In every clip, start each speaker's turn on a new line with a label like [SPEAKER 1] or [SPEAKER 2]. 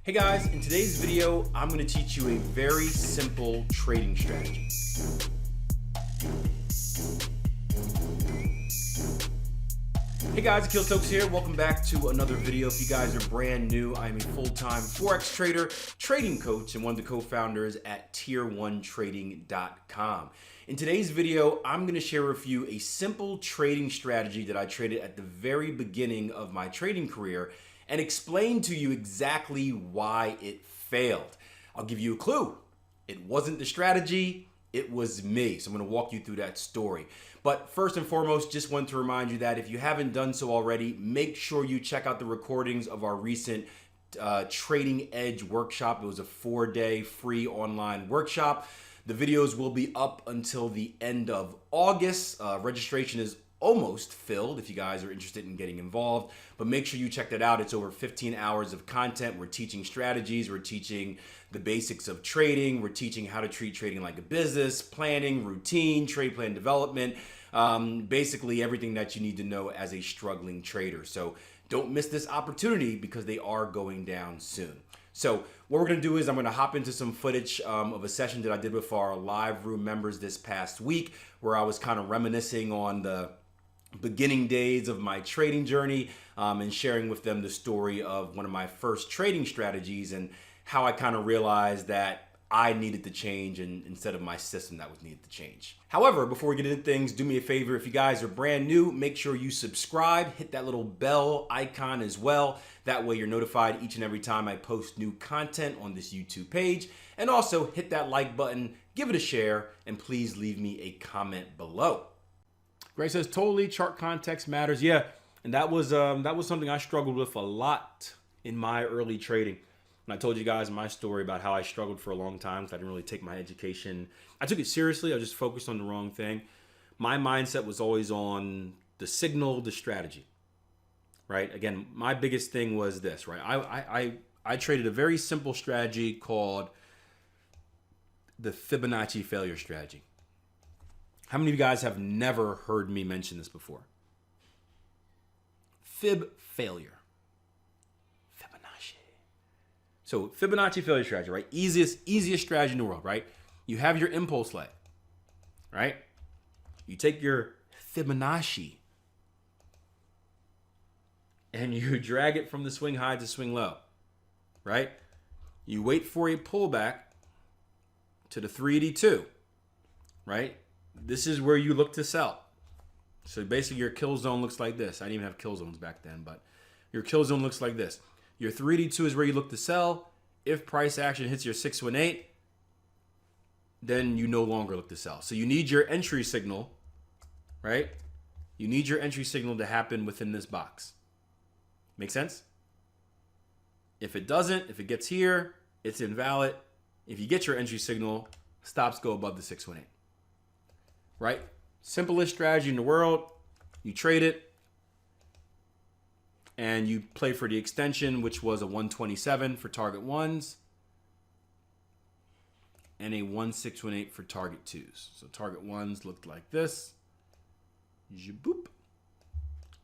[SPEAKER 1] Hey guys, in today's video, I'm going to teach you a very simple trading strategy. Hey guys, Akil Stokes here. Welcome back to another video. If you guys are brand new, I'm a full-time Forex trader, trading coach, and one of the co-founders at tier1trading.com. In today's video, I'm going to share with you a simple trading strategy that I traded at the very beginning of my trading career and explain to you exactly why it failed. I'll give you a clue. It wasn't the strategy, it was me. So I'm gonna walk you through that story. But first and foremost, just want to remind you that if you haven't done so already, make sure you check out the recordings of our recent Trading Edge workshop. It was a 4-day free online workshop. The videos will be up until the end of August. Registration is almost filled if you guys are interested in getting involved, but make sure you check that out. It's over 15 hours of content. We're teaching strategies, we're teaching the basics of trading, we're teaching how to treat trading like a business, planning, routine, trade plan development, basically everything that you need to know as a struggling trader. So don't miss this opportunity because they are going down soon. So what we're gonna do is I'm gonna hop into some footage of a session that I did with our live room members this past week, where I was kind of reminiscing on the beginning days of my trading journey and sharing with them the story of one of my first trading strategies and how I kind of realized that I needed to change instead of my system that was needed to change. However, before we get into things, do me a favor. If you guys are brand new, make sure you subscribe, hit that little bell icon as well. That way you're notified each and every time I post new content on this YouTube page. And also hit that like button, give it a share, and please leave me a comment below. Gray says, totally, chart context matters. Yeah, and that was something I struggled with a lot in my early trading. And I told you guys my story about how I struggled for a long time because I didn't really take my education. I took it seriously. I just focused on the wrong thing. My mindset was always on the signal, the strategy, right? Again, my biggest thing was this, right? I traded a very simple strategy called the Fibonacci failure strategy. How many of you guys have never heard me mention this before? Fib failure. Fibonacci. So Fibonacci failure strategy, right? Easiest strategy in the world, right? You have your impulse leg, right? You take your Fibonacci and you drag it from the swing high to swing low, right? You wait for a pullback to the 382, right? This is where you look to sell. So basically your kill zone looks like this. I didn't even have kill zones back then, but your kill zone looks like this. Your 382 is where you look to sell. If price action hits your 618, then you no longer look to sell. So you need your entry signal, right? You need your entry signal to happen within this box. Make sense? If it doesn't, if it gets here, it's invalid. If you get your entry signal, stops go above the 618. Right? Simplest strategy in the world. You trade it and you play for the extension, which was a 127 for target ones and a 1618 for target twos. So target ones looked like this. Boop.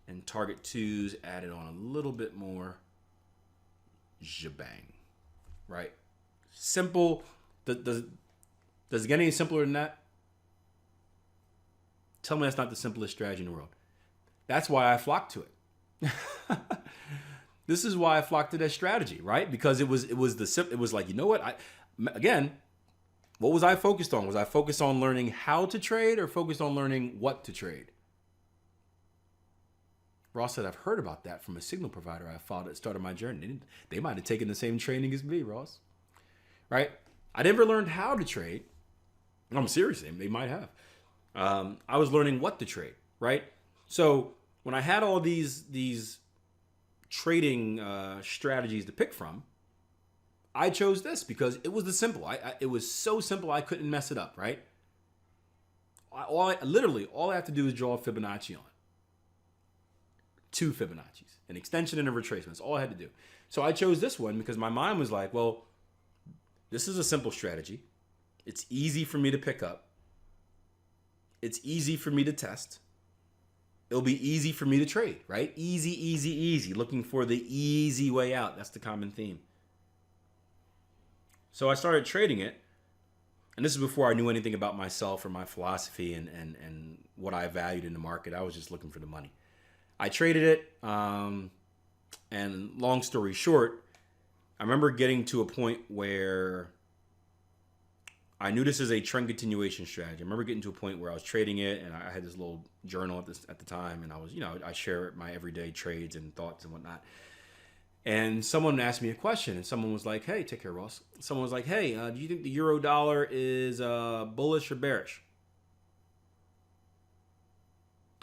[SPEAKER 1] And target twos added on a little bit more. Bang. Right? Simple. Does it get any simpler than that? Tell me that's not the simplest strategy in the world. That's why I flocked to it. This is why I flocked to that strategy, right? Because it was like, you know what? What was I focused on? Was I focused on learning how to trade or focused on learning what to trade? Ross said, I've heard about that from a signal provider I followed at the start of my journey. They might have taken the same training as me, Ross. Right? I never learned how to trade. I'm serious, they might have. I was learning what to trade, right? So when I had all these trading strategies to pick from, I chose this because it was the simple. It was so simple I couldn't mess it up, right? All I have to do is draw a Fibonacci on. 2 Fibonaccis, an extension and a retracement. That's all I had to do. So I chose this one because my mind was like, well, this is a simple strategy. It's easy for me to pick up. It's easy for me to test. It'll be easy for me to trade, right? Easy, easy, easy. Looking for the easy way out. That's the common theme. So I started trading it. And this is before I knew anything about myself or my philosophy and what I valued in the market. I was just looking for the money. I traded it. And long story short, I remember getting to a point where I knew this is a trend continuation strategy. I remember getting to a point where I was trading it, and I had this little journal at the time, and I was, I share my everyday trades and thoughts and whatnot. And someone asked me a question, and someone was like, "Hey, take care, Ross." Someone was like, "Hey, do you think the euro dollar is bullish or bearish?"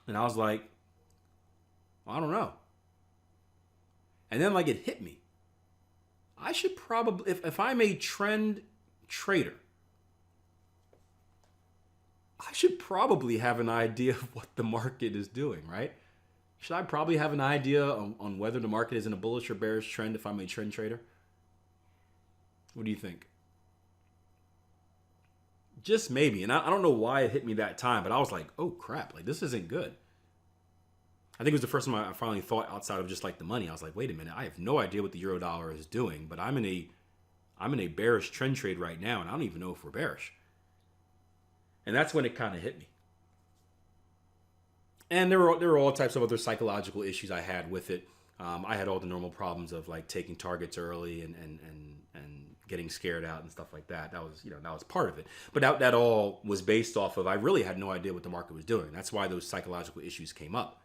[SPEAKER 1] And I was like, "I don't know." And then like it hit me. I should probably, if I'm a trend trader, I should probably have an idea of what the market is doing, right? Should I probably have an idea on whether the market is in a bullish or bearish trend if I'm a trend trader? What do you think? Just maybe. And I don't know why it hit me that time, but I was like, oh crap, like this isn't good. I think it was the first time I finally thought outside of just like the money. I was like, wait a minute, I have no idea what the euro dollar is doing, but I'm in a bearish trend trade right now, and I don't even know if we're bearish. And that's when it kind of hit me. And there were all types of other psychological issues I had with it. I had all the normal problems of like taking targets early and getting scared out and stuff like that. That was part of it. But that all was based off of I really had no idea what the market was doing. That's why those psychological issues came up.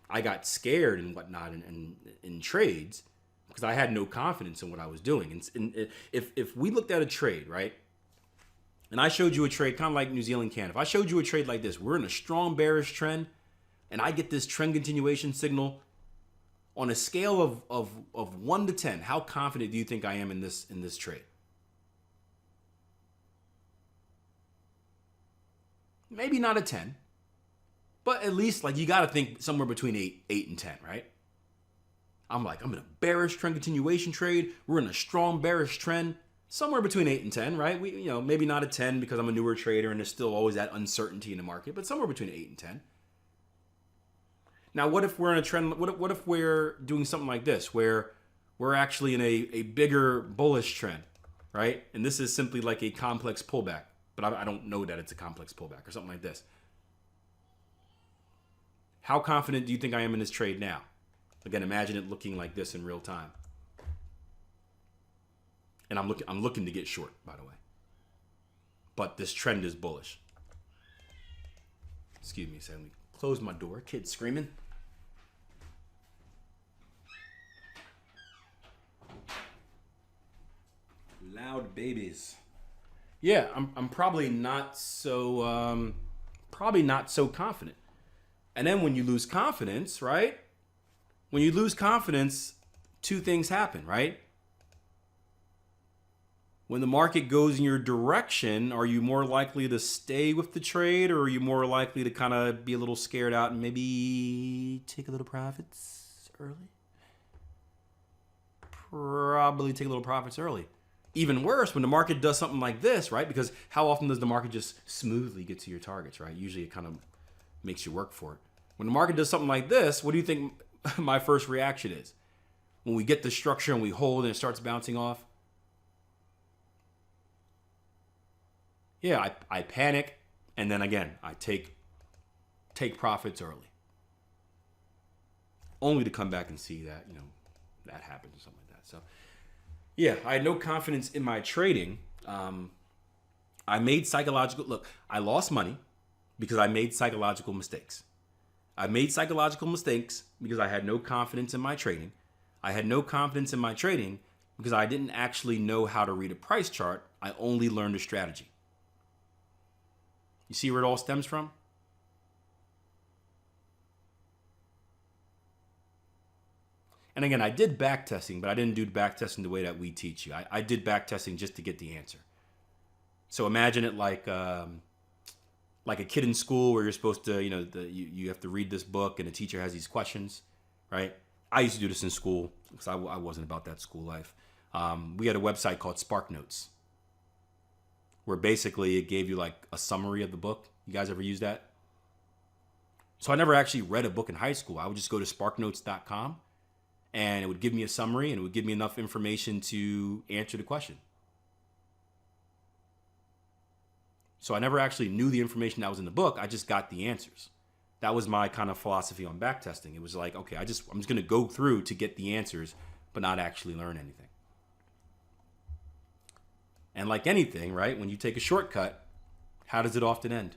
[SPEAKER 1] I got scared and whatnot in trades because I had no confidence in what I was doing. And if we looked at a trade, right? And I showed you a trade, kind of like New Zealand can. If I showed you a trade like this, we're in a strong bearish trend, and I get this trend continuation signal on a scale of 1 to 10, how confident do you think I am in this trade? Maybe not a 10, but at least like you got to think somewhere between 8 and 10, right? I'm in a bearish trend continuation trade. We're in a strong bearish trend. Somewhere between 8 and 10, right? We, maybe not a 10 because I'm a newer trader and there's still always that uncertainty in the market, but somewhere between 8 and 10. Now, what if we're in a trend? What if we're doing something like this, where we're actually in a bigger bullish trend, right? And this is simply like a complex pullback, but I don't know that it's a complex pullback or something like this. How confident do you think I am in this trade now? Again, imagine it looking like this in real time. And I'm looking to get short, by the way. But this trend is bullish. Excuse me a second. Let me close my door. Kids screaming. Loud babies. Yeah, I'm probably not so confident. And then when you lose confidence, right? When you lose confidence, two things happen, right? When the market goes in your direction, are you more likely to stay with the trade, or are you more likely to kind of be a little scared out and maybe take a little profits early? Probably take a little profits early. Even worse, when the market does something like this, right? Because how often does the market just smoothly get to your targets, right? Usually it kind of makes you work for it. When the market does something like this, what do you think my first reaction is? When we get the structure and we hold and it starts bouncing off? Yeah, I panic, and then again, I take profits early. Only to come back and see that, that happens or something like that. So, yeah, I had no confidence in my trading. I made I lost money because I made psychological mistakes. I made psychological mistakes because I had no confidence in my trading. I had no confidence in my trading because I didn't actually know how to read a price chart. I only learned a strategy. You see where it all stems from? And again, I did backtesting, but I didn't do backtesting the way that we teach you. I did backtesting just to get the answer. So imagine it like a kid in school where you're supposed to, you have to read this book and the teacher has these questions, right? I used to do this in school because I wasn't about that school life. We had a website called Spark Notes, where basically it gave you like a summary of the book. You guys ever use that? So I never actually read a book in high school. I would just go to sparknotes.com and it would give me a summary and it would give me enough information to answer the question. So I never actually knew the information that was in the book. I just got the answers. That was my kind of philosophy on backtesting. It was like, okay, I'm just going to go through to get the answers, but not actually learn anything. And like anything, right? When you take a shortcut, how does it often end?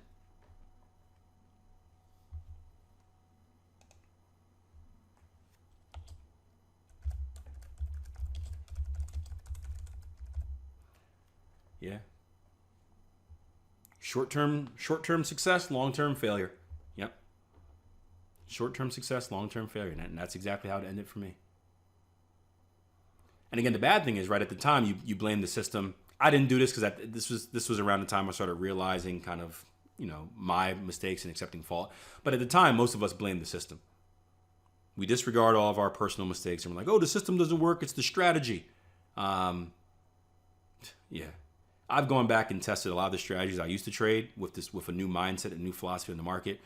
[SPEAKER 1] Yeah. Short-term success, long-term failure. Yep. Short-term success, long-term failure. And that's exactly how it ended for me. And again, the bad thing is, right at the time, you blame the system. I didn't do this because this was around the time I started realizing kind of, my mistakes and accepting fault. But at the time, most of us blame the system. We disregard all of our personal mistakes and we're like, oh, the system doesn't work. It's the strategy. Yeah. I've gone back and tested a lot of the strategies I used to trade with a new mindset and new philosophy in the market.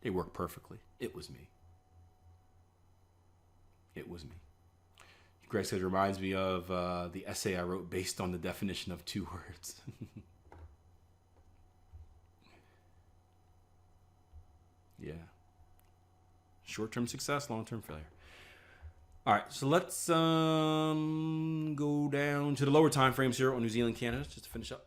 [SPEAKER 1] They work perfectly. It was me. It was me. Greg says, reminds me of the essay I wrote based on the definition of 2 words. Yeah. Short-term success, long-term failure. All right, so let's go down to the lower time frames here on New Zealand, Canada, just to finish up.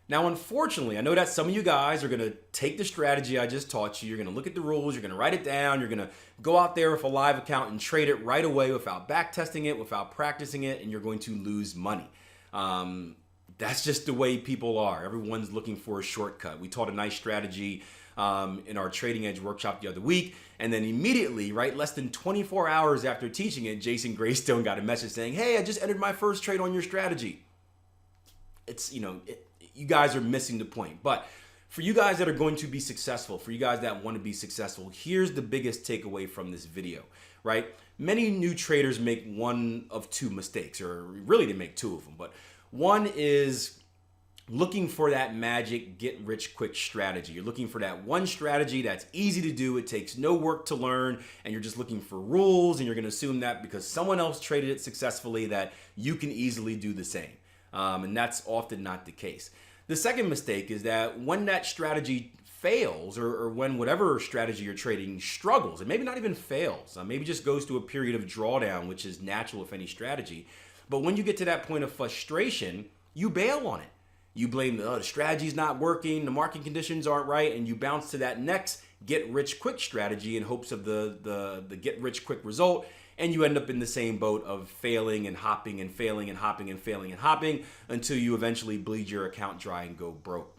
[SPEAKER 1] Now, unfortunately, I know that some of you guys are going to take the strategy I just taught you. You're going to look at the rules. You're going to write it down. You're going to go out there with a live account and trade it right away without backtesting it, without practicing it, and you're going to lose money. That's just the way people are. Everyone's looking for a shortcut. We taught a nice strategy in our Trading Edge workshop the other week, and then immediately, right, less than 24 hours after teaching it, Jason Greystone got a message saying, hey, I just entered my first trade on your strategy. It's, you guys are missing the point. But for you guys that are going to be successful, for you guys that want to be successful, here's the biggest takeaway from this video, right? Many new traders make one of 2 mistakes, or really they make 2 of them. But one is looking for that magic get rich quick strategy. You're looking for that one strategy that's easy to do, it takes no work to learn, and you're just looking for rules, and you're going to assume that because someone else traded it successfully that you can easily do the same. And that's often not the case. The second mistake is that when that strategy fails, or when whatever strategy you're trading struggles, and maybe not even fails, maybe just goes through a period of drawdown, which is natural with any strategy. But when you get to that point of frustration, you bail on it. You blame the strategy's not working, the market conditions aren't right, and you bounce to that next get rich quick strategy in hopes of the get rich quick result, and you end up in the same boat of failing and hopping and failing and hopping and failing and hopping until you eventually bleed your account dry and go broke.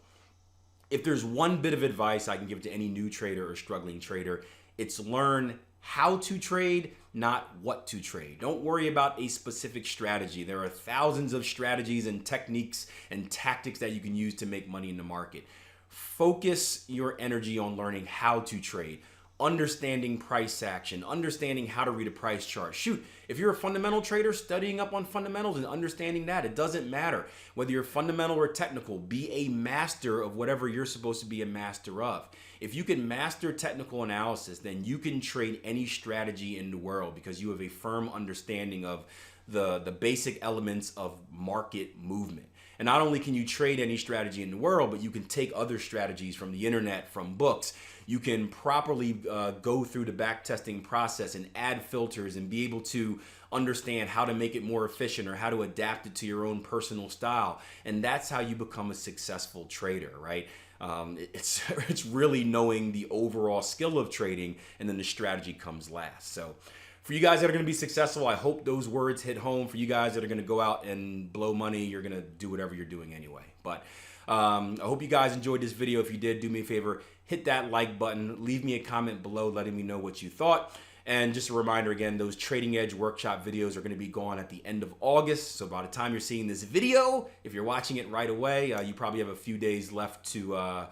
[SPEAKER 1] If there's one bit of advice I can give to any new trader or struggling trader, it's learn how to trade, not what to trade. Don't worry about a specific strategy. There are thousands of strategies and techniques and tactics that you can use to make money in the market. Focus your energy on learning how to trade, understanding price action, understanding how to read a price chart. Shoot, if you're a fundamental trader, studying up on fundamentals and understanding that, it doesn't matter. Whether you're fundamental or technical, be a master of whatever you're supposed to be a master of. If you can master technical analysis, then you can trade any strategy in the world because you have a firm understanding of the basic elements of market movement. And not only can you trade any strategy in the world, but you can take other strategies from the internet, from books. You can properly go through the backtesting process and add filters and be able to understand how to make it more efficient or how to adapt it to your own personal style. And that's how you become a successful trader, right? It's really knowing the overall skill of trading, and then the strategy comes last. So for you guys that are going to be successful, I hope those words hit home. For you guys that are going to go out and blow money, you're going to do whatever you're doing anyway. But I hope you guys enjoyed this video. If you did, do me a favor, hit that like button, leave me a comment below letting me know what you thought. And just a reminder again, those Trading Edge workshop videos are going to be gone at the end of August. So by the time you're seeing this video, if you're watching it right away, you probably have a few days left to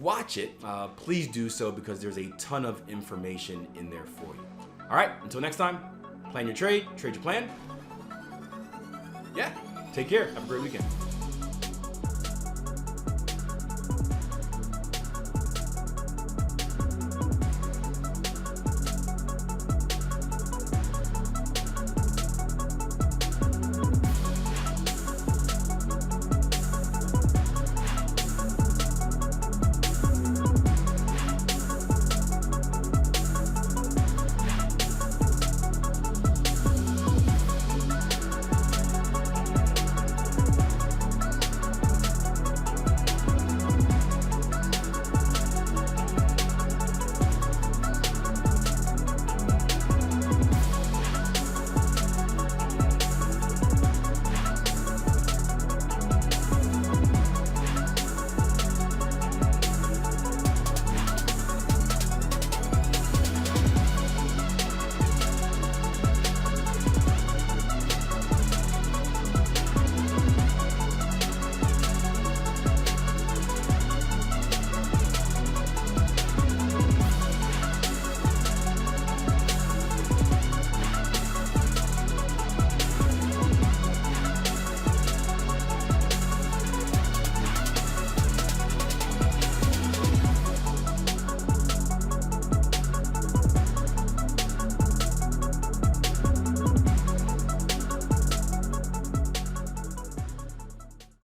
[SPEAKER 1] watch it. Please do so because there's a ton of information in there for you. All right, until next time, plan your trade your plan. Yeah, take care. Have a great weekend.